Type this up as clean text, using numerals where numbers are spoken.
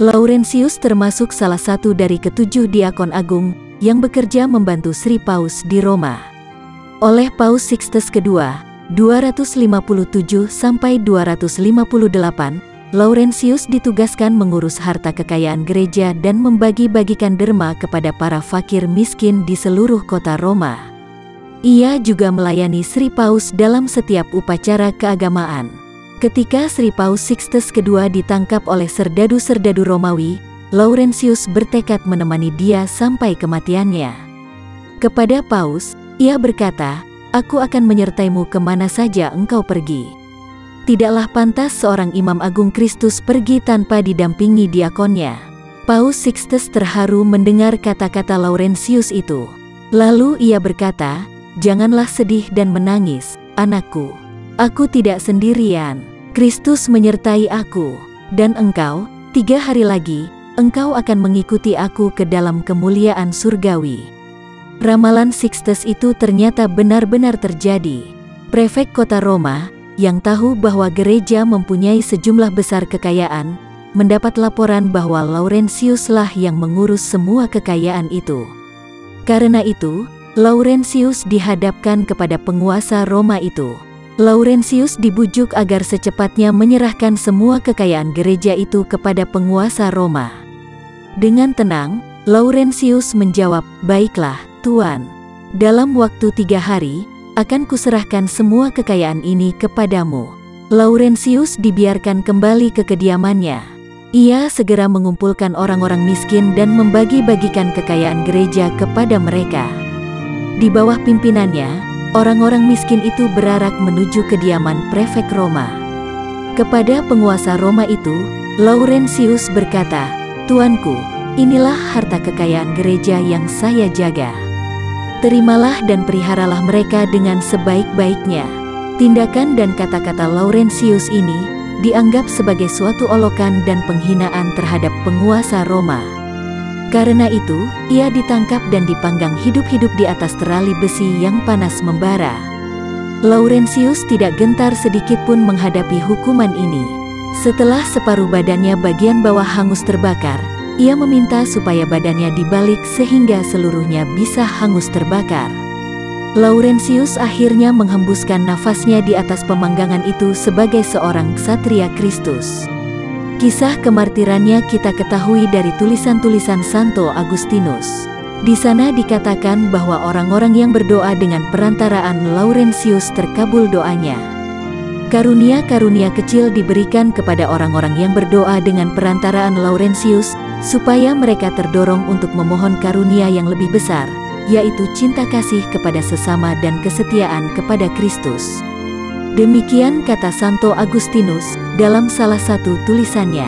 Laurentius termasuk salah satu dari ketujuh diakon agung yang bekerja membantu Sri Paus di Roma. Oleh Paus Sixtus II, 257-258, Laurentius ditugaskan mengurus harta kekayaan gereja dan membagi-bagikan derma kepada para fakir miskin di seluruh kota Roma. Ia juga melayani Sri Paus dalam setiap upacara keagamaan. Ketika Sri Paus Sixtus II ditangkap oleh serdadu-serdadu Romawi, Laurentius bertekad menemani dia sampai kematiannya. Kepada Paus, ia berkata, "Aku akan menyertaimu kemana saja engkau pergi." Tidaklah pantas seorang imam agung Kristus pergi tanpa didampingi diakonnya. Paus Sixtus terharu mendengar kata-kata Laurentius itu. Lalu ia berkata, "Janganlah sedih dan menangis, anakku. Aku tidak sendirian. Kristus menyertai aku. Dan engkau, 3 hari lagi, engkau akan mengikuti aku ke dalam kemuliaan surgawi." Ramalan Sixtus itu ternyata benar-benar terjadi. Prefek kota Roma, yang tahu bahwa gereja mempunyai sejumlah besar kekayaan, mendapat laporan bahwa Laurentiuslah yang mengurus semua kekayaan itu. Karena itu, Laurentius dihadapkan kepada penguasa Roma itu. Laurentius dibujuk agar secepatnya menyerahkan semua kekayaan gereja itu kepada penguasa Roma. Dengan tenang, Laurentius menjawab, "Baiklah, Tuan. Dalam waktu 3 hari, akan kuserahkan semua kekayaan ini kepadamu." Laurentius dibiarkan kembali ke kediamannya. Ia segera mengumpulkan orang-orang miskin dan membagi-bagikan kekayaan gereja kepada mereka. Di bawah pimpinannya, orang-orang miskin itu berarak menuju kediaman prefek Roma. Kepada penguasa Roma itu, Laurentius berkata, "Tuanku, inilah harta kekayaan gereja yang saya jaga. Terimalah dan peliharalah mereka dengan sebaik-baiknya." Tindakan dan kata-kata Laurentius ini dianggap sebagai suatu olokan dan penghinaan terhadap penguasa Roma. Karena itu, ia ditangkap dan dipanggang hidup-hidup di atas terali besi yang panas membara. Laurentius tidak gentar sedikitpun menghadapi hukuman ini. Setelah separuh badannya bagian bawah hangus terbakar, ia meminta supaya badannya dibalik sehingga seluruhnya bisa hangus terbakar. Laurentius akhirnya menghembuskan nafasnya di atas pemanggangan itu sebagai seorang ksatria Kristus. Kisah kemartirannya kita ketahui dari tulisan-tulisan Santo Agustinus. Di sana dikatakan bahwa orang-orang yang berdoa dengan perantaraan Laurentius terkabul doanya. Karunia-karunia kecil diberikan kepada orang-orang yang berdoa dengan perantaraan Laurentius, supaya mereka terdorong untuk memohon karunia yang lebih besar, yaitu cinta kasih kepada sesama dan kesetiaan kepada Kristus. Demikian kata Santo Agustinus dalam salah satu tulisannya.